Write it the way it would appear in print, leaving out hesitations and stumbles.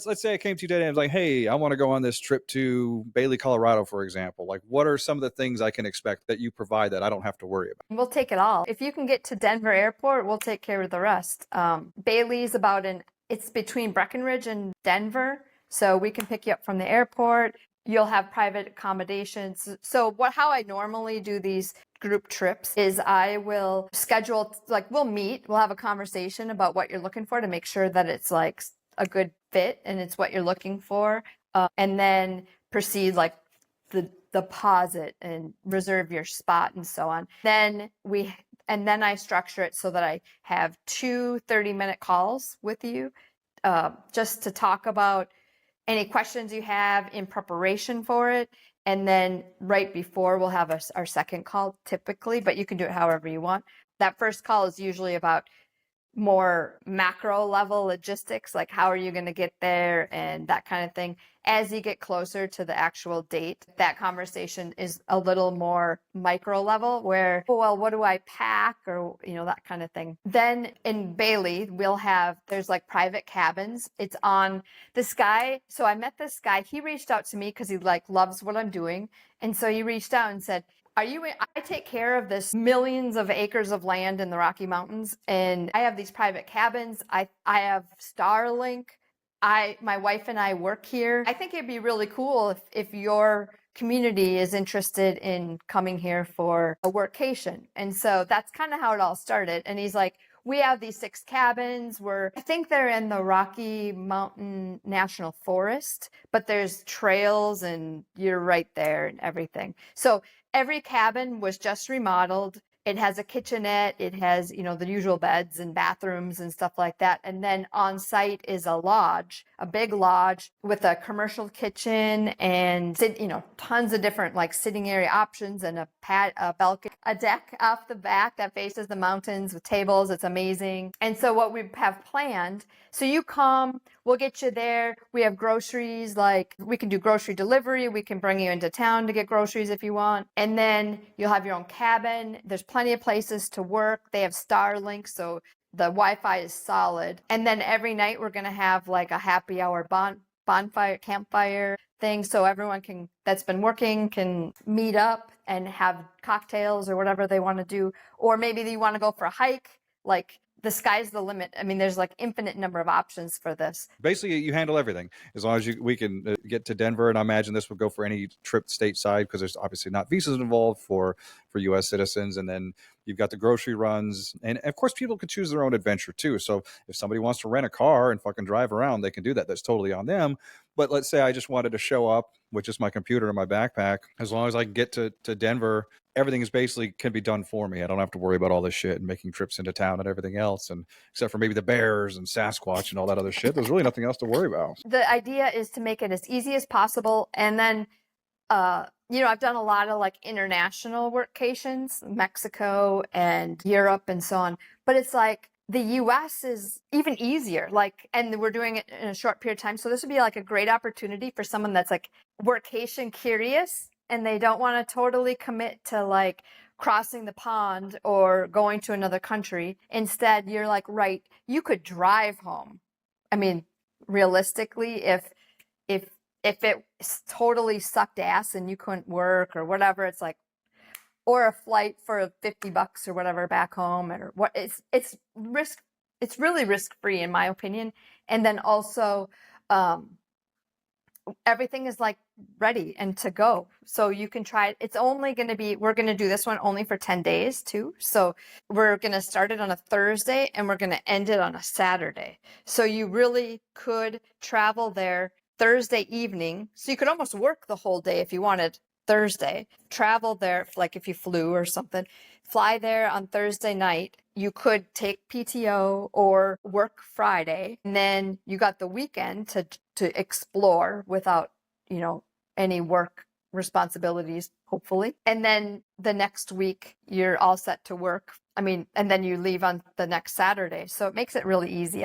Let's say I came to you today and was like, hey, I want to go on this trip to Bailey, Colorado, for example. Like, what are some of the things I can expect that you provide that I don't have to worry about? We'll take it all. If you can get to Denver Airport, we'll take care of the rest. Bailey's it's between Breckenridge and Denver, so we can pick you up from the airport. You'll have private accommodations. So how I normally do these group trips is I will schedule, like we'll meet, we'll have a conversation about what you're looking for to make sure that it's like a good fit and it's what you're looking for. And then proceed like the deposit and reserve your spot and so on. Then I structure it so that I have 2 30-minute calls with you just to talk about any questions you have in preparation for it. And then right before we'll have our second call typically, but you can do it however you want. That first call is usually about more macro level logistics, like how are you going to get there and that kind of thing. As you get closer to the actual date, that conversation is a little more micro level where, oh, well, what do I pack, or, that kind of thing. Then in Bailey, there's like private cabins. It's on this guy. So I met this guy, he reached out to me because he like loves what I'm doing. And so he reached out and said, I take care of this millions of acres of land in the Rocky Mountains, and I have these private cabins. I have Starlink. My wife and I work here. I think it'd be really cool if your community is interested in coming here for a workation. And so that's kind of how it all started. And he's like, we have these 6 cabins. I think they're in the Rocky Mountain National Forest, but there's trails and you're right there and everything. So every cabin was just remodeled. It has a kitchenette. It has, the usual beds and bathrooms and stuff like that. And then on site is a lodge, a big lodge with a commercial kitchen and, tons of different like sitting area options and a balcony, a deck off the back that faces the mountains with tables. It's amazing. And so what we have planned, so you come, we'll get you there. We have groceries, like we can do grocery delivery. We can bring you into town to get groceries if you want. And then you'll have your own cabin. There's plenty of places to work. They have Starlink, so the Wi-Fi is solid. And then every night we're going to have like a happy hour bonfire, campfire thing. So everyone that's been working can meet up and have cocktails or whatever they want to do. Or maybe they want to go for a hike, like the sky's the limit. I mean, there's like infinite number of options for this. Basically, you handle everything as long as we can get to Denver. And I imagine this would go for any trip stateside because there's obviously not visas involved for U.S. citizens. And then you've got the grocery runs. And of course, people can choose their own adventure too. So if somebody wants to rent a car and fucking drive around, they can do that. That's totally on them. But let's say I just wanted to show up with just my computer and my backpack. As long as I can get to Denver, everything is basically can be done for me. I don't have to worry about all this shit and making trips into town and everything else. And except for maybe the bears and Sasquatch and all that other shit, there's really nothing else to worry about. The idea is to make it as easy as possible. And then, I've done a lot of like international workations, Mexico and Europe and so on. But it's like the US is even easier, and we're doing it in a short period of time. So this would be like a great opportunity for someone that's like workation curious and they don't want to totally commit to like crossing the pond or going to another country. Instead, you're like, right, you could drive home. I mean, realistically, if it totally sucked ass and you couldn't work or whatever, it's like, or a flight for $50 or whatever back home, or what, it's really risk-free in my opinion. And then also, everything is like ready and to go. So you can try it. It's only going to be, we're going to do this one only for 10 days too. So we're going to start it on a Thursday and we're going to end it on a Saturday. So you really could travel there Thursday evening. So you could almost work the whole day if you wanted Thursday, travel there, like if you flew or something, fly there on Thursday night. You could take PTO or work Friday, and then you got the weekend to explore without, any work responsibilities, hopefully. And then the next week you're all set to work. And then you leave on the next Saturday. So it makes it really easy.